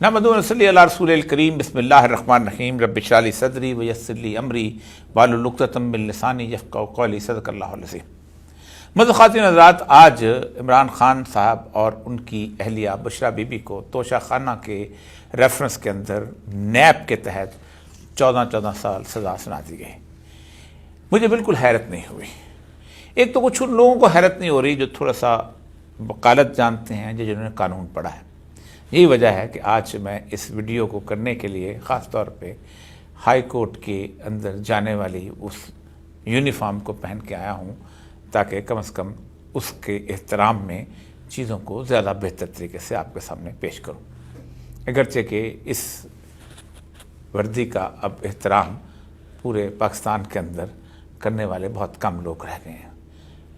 نحمدہ و نصلی علی رسول الکریم بسم اللہ الرحمن الرحیم رب اشرح لی صدری ویسر لی امری واحلل عقدۃ من لسانی یفقہوا قولی صدق اللہ العظیم۔ معزز خواتین حضرات، آج عمران خان صاحب اور ان کی اہلیہ بشرا بی بی کو توشہ خانہ کے ریفرنس کے اندر نیب کے تحت 14 سال سزا سنا دی گئی۔ مجھے بالکل حیرت نہیں ہوئی۔ ایک تو کچھ ان لوگوں کو حیرت نہیں ہو رہی جو تھوڑا سا وکالت جانتے ہیں، جنہوں نے قانون پڑھا ہے۔ یہی وجہ ہے کہ آج میں اس ویڈیو کو کرنے کے لیے خاص طور پہ ہائی کورٹ کے اندر جانے والی اس یونیفارم کو پہن کے آیا ہوں، تاکہ کم از کم اس کے احترام میں چیزوں کو زیادہ بہتر طریقے سے آپ کے سامنے پیش کروں۔ اگرچہ کہ اس وردی کا اب احترام پورے پاکستان کے اندر کرنے والے بہت کم لوگ رہ گئے ہیں۔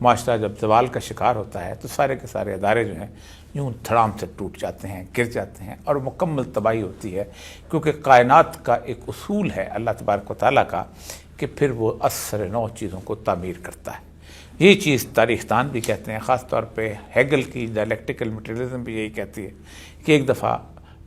معاشرہ جب زوال کا شکار ہوتا ہے تو سارے کے سارے ادارے جو ہیں یوں دھڑام سے ٹوٹ جاتے ہیں، گر جاتے ہیں اور مکمل تباہی ہوتی ہے، کیونکہ کائنات کا ایک اصول ہے اللہ تبارک و تعالیٰ کا کہ پھر وہ اثر نو چیزوں کو تعمیر کرتا ہے۔ یہی چیز تاریخ دان بھی کہتے ہیں، خاص طور پہ ہیگل کی ڈائلیکٹیکل مٹیریلزم بھی یہی کہتی ہے کہ ایک دفعہ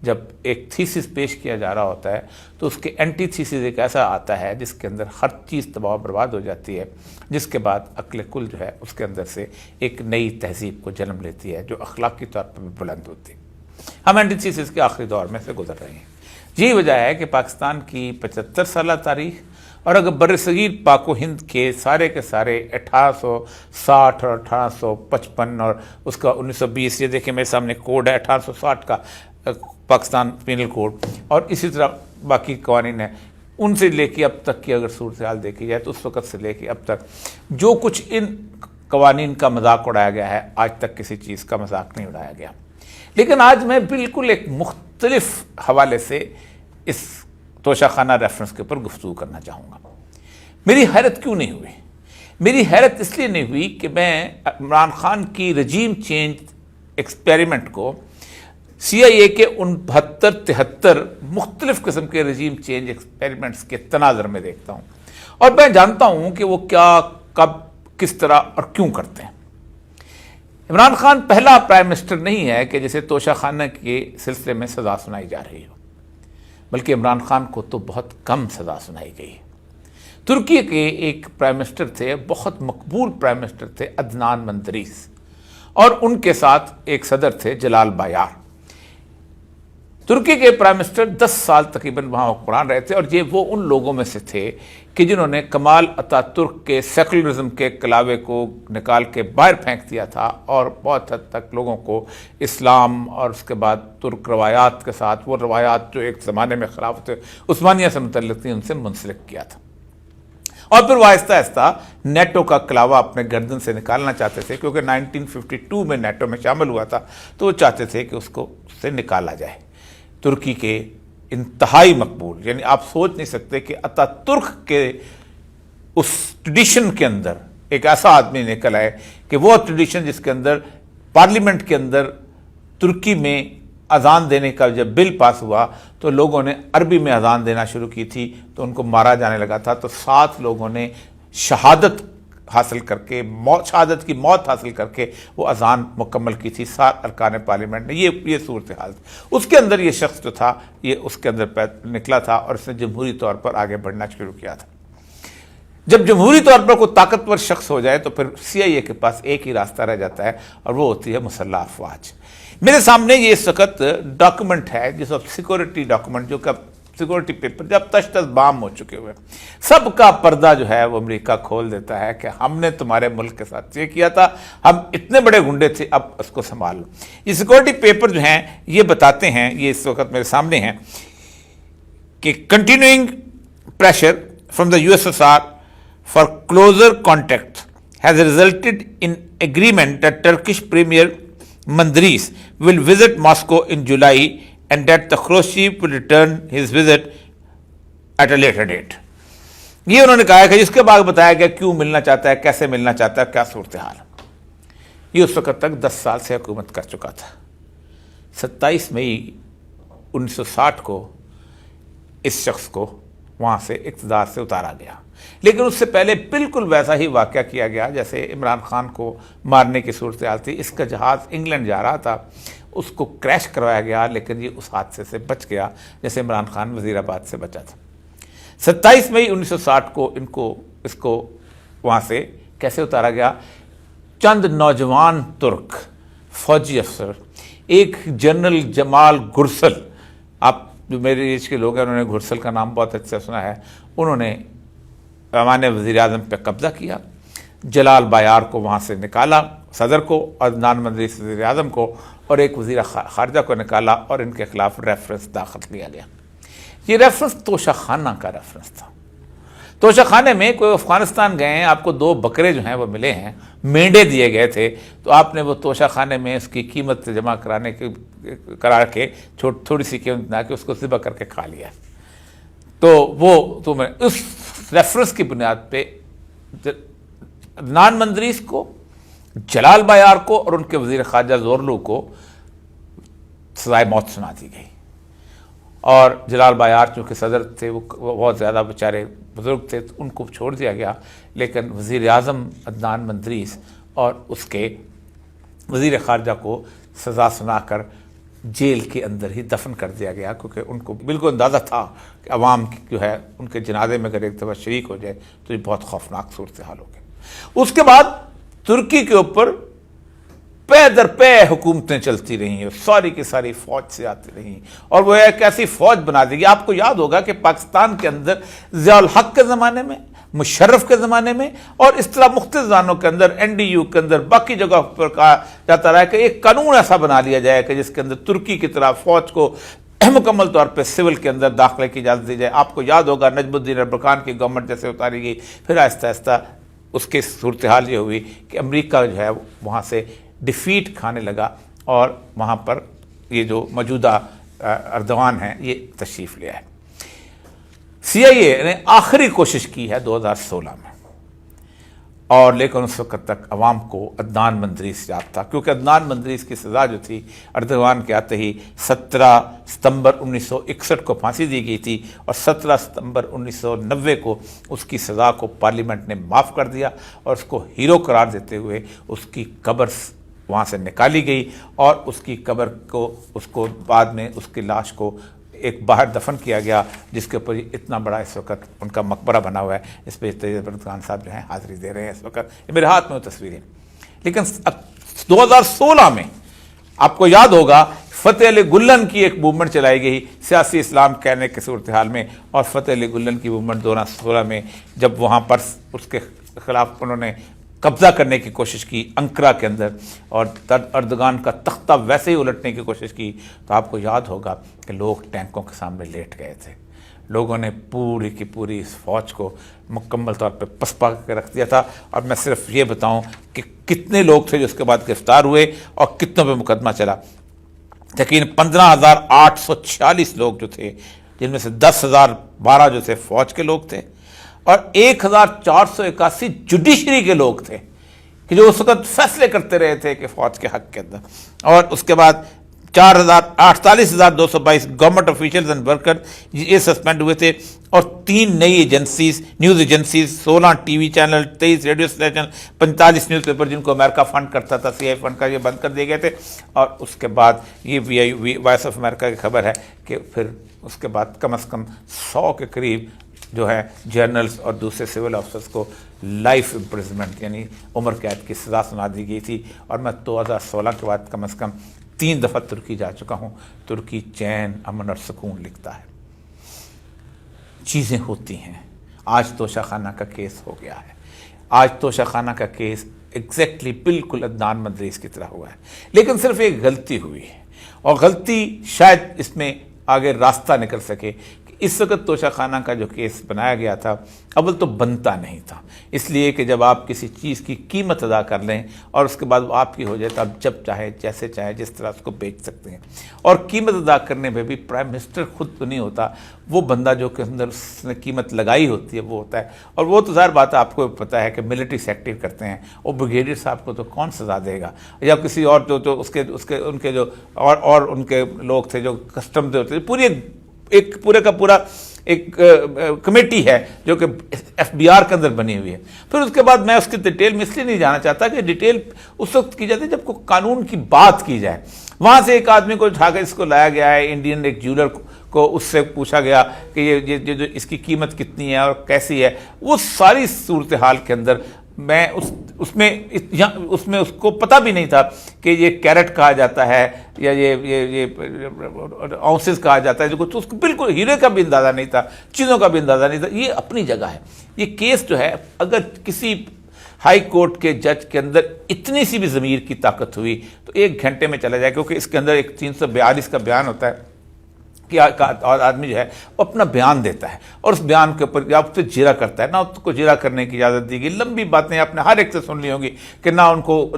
جب ایک تھیسس پیش کیا جا رہا ہوتا ہے تو اس کے اینٹی تھیسس ایک ایسا آتا ہے جس کے اندر ہر چیز تباہ و برباد ہو جاتی ہے، جس کے بعد عقل کل جو ہے اس کے اندر سے ایک نئی تہذیب کو جنم لیتی ہے جو اخلاقی طور پر بھی بلند ہوتی ہے۔ ہم اینٹی تھیسس کے آخری دور میں سے گزر رہے ہیں۔ یہی وجہ ہے کہ پاکستان کی 75 سالہ تاریخ اور اگر برصغیر پاک و ہند کے سارے 1860 اور 1855 اور اس کا 1920، یہ دیکھیں میرے سامنے کوڈ ہے 1860 کا پاکستان پینل کوڈ، اور اسی طرح باقی قوانین ہیں، ان سے لے کے اب تک کی اگر صورتحال دیکھی جائے تو اس وقت سے لے کے اب تک جو کچھ ان قوانین کا مذاق اڑایا گیا ہے، آج تک کسی چیز کا مذاق نہیں اڑایا گیا۔ لیکن آج میں بالکل ایک مختلف حوالے سے اس توشہ خانہ ریفرنس کے اوپر گفتگو کرنا چاہوں گا۔ میری حیرت کیوں نہیں ہوئی؟ میری حیرت اس لیے نہیں ہوئی کہ میں عمران خان کی رجیم چینج ایکسپیریمنٹ کو سی آئی اے کے ان 72-73 مختلف قسم کے رجیم چینج ایکسپیریمنٹس کے تناظر میں دیکھتا ہوں، اور میں جانتا ہوں کہ وہ کیا، کب، کس طرح اور کیوں کرتے ہیں۔ عمران خان پہلا پرائم منسٹر نہیں ہے کہ جسے توشہ خانہ کے سلسلے میں سزا سنائی جا رہی ہو، بلکہ عمران خان کو تو بہت کم سزا سنائی گئی۔ ترکی کے ایک پرائم منسٹر تھے، بہت مقبول پرائم منسٹر تھے، عدنان مندریس، اور ان کے ساتھ ایک صدر تھے جلال بایار۔ ترکی کے پرائم منسٹر 10 سال تقریباً وہاں حکمران رہے تھے، اور یہ وہ ان لوگوں میں سے تھے کہ جنہوں نے کمال اتا ترک کے سیکولرزم کے کلاوے کو نکال کے باہر پھینک دیا تھا، اور بہت حد تک لوگوں کو اسلام اور اس کے بعد ترک روایات کے ساتھ، وہ روایات جو ایک زمانے میں خلافت عثمانیہ سے متعلق تھیں، ان سے منسلک کیا تھا۔ اور پھر وہ آہستہ آہستہ نیٹو کا کلاوہ اپنے گردن سے نکالنا چاہتے تھے، کیونکہ 1952 میں نیٹو میں شامل ہوا تھا، تو وہ چاہتے تھے کہ اس کو سے نکالا جائے۔ ترکی کے انتہائی مقبول، یعنی آپ سوچ نہیں سکتے کہ اتا ترک کے اس ٹریڈیشن کے اندر ایک ایسا آدمی نکل آئے کہ وہ ٹریڈیشن جس کے اندر پارلیمنٹ کے اندر ترکی میں اذان دینے کا جب بل پاس ہوا تو لوگوں نے عربی میں اذان دینا شروع کی تھی، تو ان کو مارا جانے لگا تھا، تو 7 لوگوں نے شہادت حاصل کر کے، شہادت کی موت حاصل کر کے وہ اذان مکمل کی تھی 7 ارکان پارلیمنٹ نے۔ یہ صورتحال تھی۔ اس کے اندر یہ شخص جو تھا، یہ اس کے اندر نکلا تھا، اور اس نے جمہوری طور پر آگے بڑھنا شروع کیا تھا۔ جب جمہوری طور پر کوئی طاقتور شخص ہو جائے تو پھر سی آئی اے کے پاس ایک ہی راستہ رہ جاتا ہے، اور وہ ہوتی ہے مسلح افواج۔ میرے سامنے یہ اس وقت ڈاکومنٹ ہے، جس وقت سیکورٹی ڈاکومنٹ، جو کہ سیکورٹی پیپر جب تش بام ہو چکے ہوئے، سب کا پردہ جو ہے وہ امریکہ کھول دیتا ہے کہ ہم نے تمہارے ملک کے ساتھ یہ کیا تھا، ہم اتنے بڑے گنڈے تھے، اب اس کو سنبھال لو۔ یہ سیکورٹی پیپر جو ہیں یہ بتاتے ہیں، یہ اس وقت میرے سامنے ہیں، کہ continuing pressure from the USSR for closer contact has resulted in agreement that Turkish Premier Menderes will visit Moscow in July and that the Khrushchev will return his visit at a later date۔ یہ انہوں نے کہا ہے کہ اس کے بعد بتایا گیا کیوں ملنا چاہتا ہے، کیسے ملنا چاہتا ہے، کیا صورتحال۔ یہ اس وقت تک 10 سال سے حکومت کر چکا تھا۔ 27 مئی 1960 کو اس شخص کو وہاں سے اقتدار سے اتارا گیا. لیکن اس سے پہلے بالکل ویسا ہی واقعہ کیا گیا جیسے عمران خان کو مارنے کی صورتحال تھی. اس کا جہاز انگلینڈ جا رہا تھا, اس کو کریش کروایا گیا, لیکن یہ اس حادثے سے بچ گیا جیسے عمران خان وزیر آباد سے بچا تھا. 27 مئی 1960 کو اس کو وہاں سے کیسے اتارا گیا؟ چند نوجوان ترک فوجی افسر, ایک جنرل جمال گرسل, آپ جو میرے ایج کے لوگ ہیں انہوں نے گرسل کا نام بہت اچھا سنا ہے, انہوں نے ایوان وزیر اعظم پہ قبضہ کیا. جلال بایار کو وہاں سے نکالا, صدر کو, عدنان مندریس وزیر اعظم کو, اور ایک وزیر خارجہ کو نکالا اور ان کے خلاف ریفرنس داخل کیا گیا. یہ ریفرنس توشہ خانہ کا ریفرنس تھا. توشہ خانے میں کوئی افغانستان گئے ہیں, آپ کو 2 بکرے جو ہیں وہ ملے ہیں, مینڈے دیے گئے تھے, تو آپ نے وہ توشہ خانے میں اس کی قیمت جمع کرا کے تھوڑی سی قیمت بنا کے اس کو ذبح کر کے کھا لیا. تو وہ تمہیں اس ریفرنس کی بنیاد پہ عدنان مندریس کو, جلال بایار کو اور ان کے وزیر خارجہ زورلو کو سزائے موت سنا دی گئی. اور جلال بایار چونکہ صدر تھے, وہ بہت زیادہ بیچارے بزرگ تھے, تو ان کو چھوڑ دیا گیا. لیکن وزیر اعظم عدنان مندریس اور اس کے وزیر خارجہ کو سزا سنا کر جیل کے اندر ہی دفن کر دیا گیا, کیونکہ ان کو بالکل اندازہ تھا کہ عوام جو ہے ان کے جنازے میں اگر ایک دفعہ شریک ہو جائے تو یہ بہت خوفناک صورتحال ہوگی. اس کے بعد ترکی کے اوپر پے در پے حکومتیں چلتی رہیں, ساری کی ساری فوج سے آتی رہیں, اور وہ ایک ایسی فوج بنا دی گئی. آپ کو یاد ہوگا کہ پاکستان کے اندر ضیاء الحق کے زمانے میں, مشرف کے زمانے میں, اور اس طرح مختلف زمانوں کے اندر NDU کے اندر باقی جگہ پر کہا جاتا رہا کہ ایک قانون ایسا بنا لیا جائے کہ جس کے اندر ترکی کی طرح فوج کو مکمل طور پہ سول کے اندر داخلے کی اجازت دی جائے. آپ کو یاد ہوگا نجم الدین اربکان کی گورنمنٹ جیسے اتاری گئی, پھر آہستہ آہستہ اس کی صورتحال یہ ہوئی کہ امریکہ جو ہے وہاں سے ڈیفیٹ کھانے لگا, اور وہاں پر یہ جو موجودہ اردوان ہیں یہ تشریف لے آئے. CIA نے آخری کوشش کی ہے 2016 میں, اور لیکن اس وقت تک عوام کو عدنان مندریس یاد تھا, کیونکہ عدنان مندریس کی سزا جو تھی اردوان کے آتے ہی 17 ستمبر 1961 کو پھانسی دی گئی تھی, اور 17 ستمبر 1990 کو اس کی سزا کو پارلیمنٹ نے معاف کر دیا, اور اس کو ہیرو قرار دیتے ہوئے اس کی قبر وہاں سے نکالی گئی, اور اس کی قبر کو اس کو بعد میں اس کی لاش کو ایک باہر دفن کیا گیا, جس کے اوپر اتنا بڑا اس وقت ان کا مقبرہ بنا ہوا ہے. اس پہ تیز خان صاحب جو ہیں حاضری دے رہے ہیں اس وقت, یہ میرے ہاتھ میں وہ تصویریں. لیکن 2016 میں آپ کو یاد ہوگا فتح علی گلن کی ایک موومنٹ چلائی گئی سیاسی اسلام کہنے کے صورتحال میں, اور فتح علی گلن کی موومنٹ 2016 میں جب وہاں پر اس کے خلاف انہوں نے قبضہ کرنے کی کوشش کی انقرہ کے اندر, اور اردگان کا تختہ ویسے ہی الٹنے کی کوشش کی, تو آپ کو یاد ہوگا کہ لوگ ٹینکوں کے سامنے لیٹ گئے تھے. لوگوں نے پوری کی پوری اس فوج کو مکمل طور پہ پسپا کے رکھ دیا تھا. اور میں صرف یہ بتاؤں کہ کتنے لوگ تھے جو اس کے بعد گرفتار ہوئے اور کتنوں پہ مقدمہ چلا. یقین 15,846 لوگ جو تھے, جن میں سے 10,012 جو تھے فوج کے لوگ تھے, اور 1,481 جوڈیشری کے لوگ تھے کہ جو اس وقت فیصلے کرتے رہے تھے کہ فوج کے حق کے اندر. اور اس کے بعد 48,222 گورنمنٹ آفیشلز اینڈ ورکر یہ سسپینڈ ہوئے تھے, اور 3 نئی agencies, news agencies, 16 TV channel, 23 radio station, 45 news paper جن کو امریکہ فنڈ کرتا تھا, CIA فنڈ کا, یہ بند کر دیے گئے تھے. اور اس کے بعد یہ وائس آف امریکہ کی خبر ہے کہ پھر اس کے بعد کم از کم 100 کے قریب جو ہے جرنلز اور دوسرے سول آفیسرز کو لائف امپریزمنٹ یعنی عمر قید کی سزا سنا دی گئی تھی. اور میں 2016 کے بعد کم از کم 3 دفعہ ترکی جا چکا ہوں. ترکی چین, امن اور سکون لکھتا ہے. چیزیں ہوتی ہیں. آج توشہ خانہ کا کیس ہو گیا ہے. آج توشہ خانہ کا کیس ایگزیکٹلی بالکل عدنان مندریس کی طرح ہوا ہے, لیکن صرف ایک غلطی ہوئی ہے, اور غلطی شاید اس میں آگے راستہ نکل سکے. اس وقت توشہ خانہ کا جو کیس بنایا گیا تھا اول تو بنتا نہیں تھا, اس لیے کہ جب آپ کسی چیز کی قیمت ادا کر لیں اور اس کے بعد وہ آپ کی ہو جائے تو آپ جب چاہے جیسے چاہے جس طرح اس کو بیچ سکتے ہیں. اور قیمت ادا کرنے میں بھی پرائم منسٹر خود تو نہیں ہوتا, وہ بندہ جو کہ اندر اس نے قیمت لگائی ہوتی ہے وہ ہوتا ہے. اور وہ تو ظاہر بات ہے, آپ کو پتہ ہے کہ ملٹری سیکٹر کرتے ہیں, اور بریگیڈیئر صاحب کو تو کون سزا دے گا, یا کسی اور جو اس کے ان کے جو اور ان کے لوگ تھے جو کسٹم سے ہوتے تھے, پورے کا پورا ایک کمیٹی ہے جو کہ FBR کے اندر بنی ہوئی ہے. پھر اس کے بعد میں اس کی ڈیٹیل میں اس لیے نہیں جانا چاہتا کہ ڈیٹیل اس وقت کی جاتی ہے جب کوئی قانون کی بات کی جائے. وہاں سے ایک آدمی کو اٹھا کر اس کو لایا گیا ہے, انڈین ایک جیولر کو اس سے پوچھا گیا کہ یہ جو اس کی قیمت کتنی ہے اور کیسی ہے. وہ ساری صورتحال کے اندر میں اس میں اس کو پتہ بھی نہیں تھا کہ یہ کیرٹ کہا جاتا ہے یا یہ اونسز کہا جاتا ہے, جو کچھ اس کو بالکل ہیرے کا بھی اندازہ نہیں تھا, چیزوں کا بھی اندازہ نہیں تھا. یہ اپنی جگہ ہے. یہ کیس جو ہے اگر کسی ہائی کورٹ کے جج کے اندر اتنی سی بھی ضمیر کی طاقت ہوئی تو 1 گھنٹے میں چلا جائے, کیونکہ اس کے اندر ایک 342 کا بیان ہوتا ہے کہ آدمی جو ہے وہ اپنا بیان دیتا ہے اور اس بیان کے اوپر یا اس سے جیرا کرتا ہے. نہ اس کو جیرا کرنے کی اجازت دی گئی. لمبی باتیں آپ نے ہر ایک سے سن لی ہوں گی کہ نہ ان کو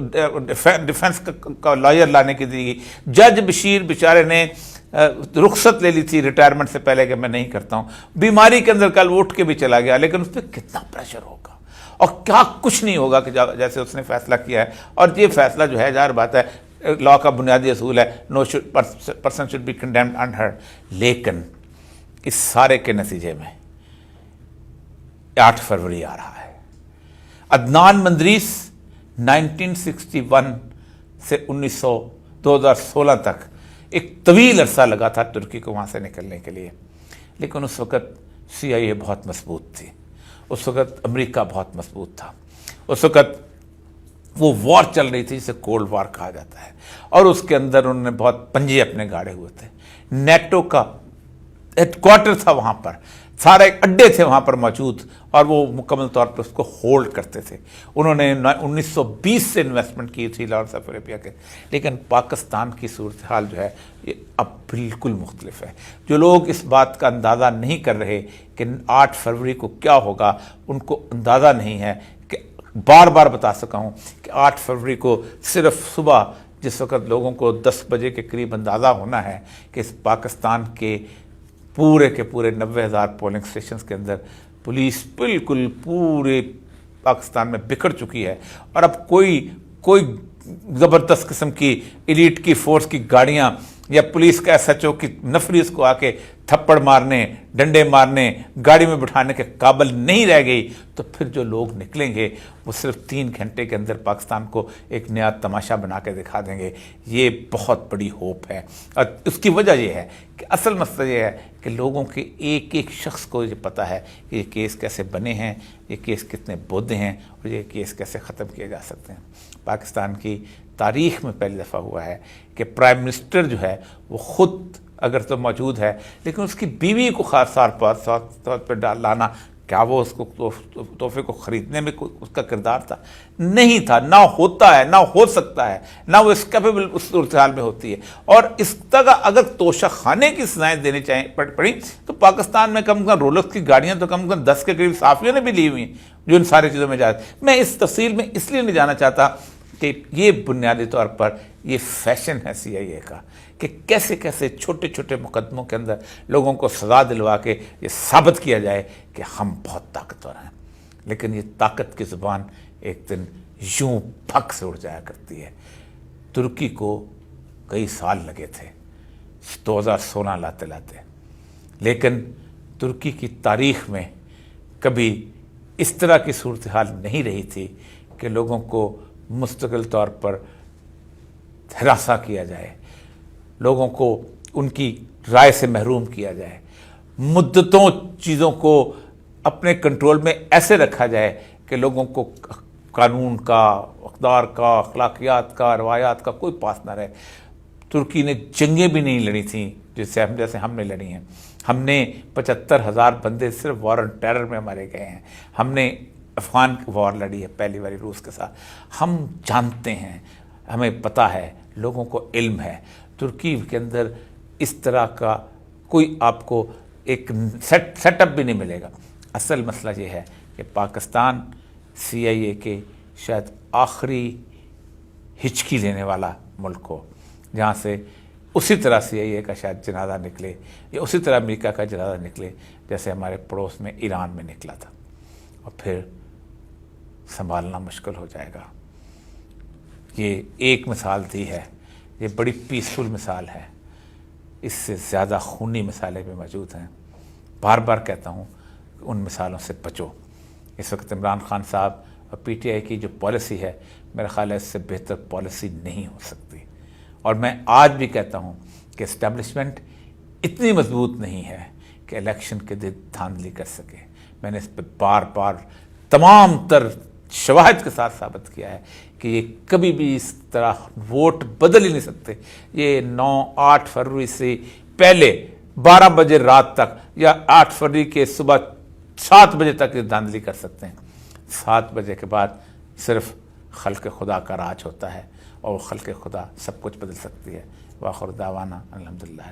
ڈیفنس کا لائر لانے کی دی گئی. جج بشیر بیچارے نے رخصت لے لی تھی ریٹائرمنٹ سے پہلے کہ میں نہیں کرتا ہوں. بیماری کے اندر کل اٹھ کے بھی چلا گیا, لیکن اس پہ کتنا پریشر ہوگا اور کیا کچھ نہیں ہوگا کہ جیسے اس نے فیصلہ کیا ہے. اور یہ فیصلہ جو ہے ظاہر بات ہے لا کا بنیادی اصول ہے no person should be condemned unheard. لیکن اس سارے کے نتیجے میں 8 فروری آ رہا ہے. عدنان مندریس 1961 سے 2016 تک ایک طویل عرصہ لگا تھا ترکی کو وہاں سے نکلنے کے لیے, لیکن اس وقت CIA بہت مضبوط تھی, اس وقت امریکہ بہت مضبوط تھا, اس وقت وہ وار چل رہی تھی جسے کولڈ وار کہا جاتا ہے, اور اس کے اندر انہوں نے بہت پنجے اپنے گاڑے ہوئے تھے. نیٹو کا ہیڈ کوارٹر تھا وہاں پر, سارے اڈے تھے وہاں پر موجود, اور وہ مکمل طور پر اس کو ہولڈ کرتے تھے. انہوں نے 1920 سے انویسٹمنٹ کی تھی لاریس آف اریبیا کے. لیکن پاکستان کی صورتحال جو ہے یہ اب بالکل مختلف ہے. جو لوگ اس بات کا اندازہ نہیں کر رہے کہ 8 فروری کو کیا ہوگا, ان کو اندازہ نہیں ہے کہ بار بار بتا سکا ہوں کہ 8 فروری کو صرف صبح جس وقت لوگوں کو 10 بجے کے قریب اندازہ ہونا ہے کہ اس پاکستان کے پورے 90,000 پولنگ اسٹیشنز کے اندر پولیس بالکل پورے پاکستان میں بکھر چکی ہے, اور اب کوئی زبردست قسم کی ایلیٹ کی فورس کی گاڑیاں یا پولیس کا SHO کی نفری اس کو آ کے تھپڑ مارنے, ڈنڈے مارنے, گاڑی میں بٹھانے کے قابل نہیں رہ گئی. تو پھر جو لوگ نکلیں گے وہ صرف 3 گھنٹے کے اندر پاکستان کو ایک نیا تماشا بنا کے دکھا دیں گے. یہ بہت بڑی ہوپ ہے, اور اس کی وجہ یہ ہے کہ اصل مسئلہ یہ ہے کہ لوگوں کے ایک شخص کو یہ پتہ ہے کہ یہ کیس کیسے بنے ہیں, یہ کیس کتنے بودھے ہیں, اور یہ کیس کیسے ختم کیے جا سکتے ہیں. پاکستان کی تاریخ میں پہلی دفعہ ہوا ہے کہ پرائم منسٹر جو ہے وہ خود اگر تو موجود ہے, لیکن اس کی بیوی کو خاص طور پہ لانا, کیا وہ اس کو تحفے کو خریدنے میں اس کا کردار تھا؟ نہیں تھا. نہ ہوتا ہے, نہ ہو سکتا ہے, نہ وہ اس کیپیبل اس صورتحال میں ہوتی ہے. اور اس طرح اگر توشہ خانے کی سزائیں دینی پڑی تو پاکستان میں کم از کم رولکس کی گاڑیاں تو کم از کم 10 کے قریب صحافیوں نے بھی لی ہوئی ہیں جو ان ساری چیزوں میں جاتے. میں اس تفصیل میں اس لیے نہیں جانا چاہتا کہ یہ بنیادی طور پر یہ فیشن ہے CIA کا کہ کیسے چھوٹے چھوٹے مقدموں کے اندر لوگوں کو سزا دلوا کے یہ ثابت کیا جائے کہ ہم بہت طاقتور ہیں. لیکن یہ طاقت کی زبان ایک دن یوں پھک سے اڑ جایا کرتی ہے. ترکی کو کئی سال لگے تھے 2016 لاتے, لیکن ترکی کی تاریخ میں کبھی اس طرح کی صورتحال نہیں رہی تھی کہ لوگوں کو مستقل طور پر ہراساں کیا جائے, لوگوں کو ان کی رائے سے محروم کیا جائے, مدتوں چیزوں کو اپنے کنٹرول میں ایسے رکھا جائے کہ لوگوں کو قانون کا, اقدار کا, اخلاقیات کا, روایات کا کوئی پاس نہ رہے. ترکی نے جنگیں بھی نہیں لڑی تھیں جیسے ہم نے لڑی ہیں. ہم نے 75,000 بندے صرف وار آن ٹیرر میں مارے گئے ہیں. ہم نے افغان وار لڑی ہے پہلی باری روس کے ساتھ. ہم جانتے ہیں, ہمیں پتہ ہے, لوگوں کو علم ہے. ترکی کے اندر اس طرح کا کوئی آپ کو ایک سیٹ اپ بھی نہیں ملے گا. اصل مسئلہ یہ ہے کہ پاکستان CIA کے شاید آخری ہچکی لینے والا ملک ہو جہاں سے اسی طرح CIA کا شاید جنازہ نکلے یا اسی طرح امریکہ کا جنازہ نکلے جیسے ہمارے پڑوس میں ایران میں نکلا تھا, اور پھر سنبھالنا مشکل ہو جائے گا. یہ ایک مثال دی ہے, یہ بڑی پیسفل مثال ہے. اس سے زیادہ خونی مثالیں بھی موجود ہیں. بار بار کہتا ہوں کہ ان مثالوں سے بچو. اس وقت عمران خان صاحب اور پی ٹی آئی کی جو پالیسی ہے میرا خیال ہے اس سے بہتر پالیسی نہیں ہو سکتی. اور میں آج بھی کہتا ہوں کہ اسٹیبلشمنٹ اتنی مضبوط نہیں ہے کہ الیکشن کے دن دھاندلی کر سکے. میں نے اس پہ بار بار تمام تر شواہد کے ساتھ ثابت کیا ہے کہ یہ کبھی بھی اس طرح ووٹ بدل ہی نہیں سکتے. یہ 9-8 فروری سے پہلے 12 بجے رات تک یا 8 فروری کے صبح 7 بجے تک یہ دھاندلی کر سکتے ہیں. 7 بجے کے بعد صرف خلق خدا کا راج ہوتا ہے اور خلق خدا سب کچھ بدل سکتی ہے. وآخر دعوانا الحمدللہ.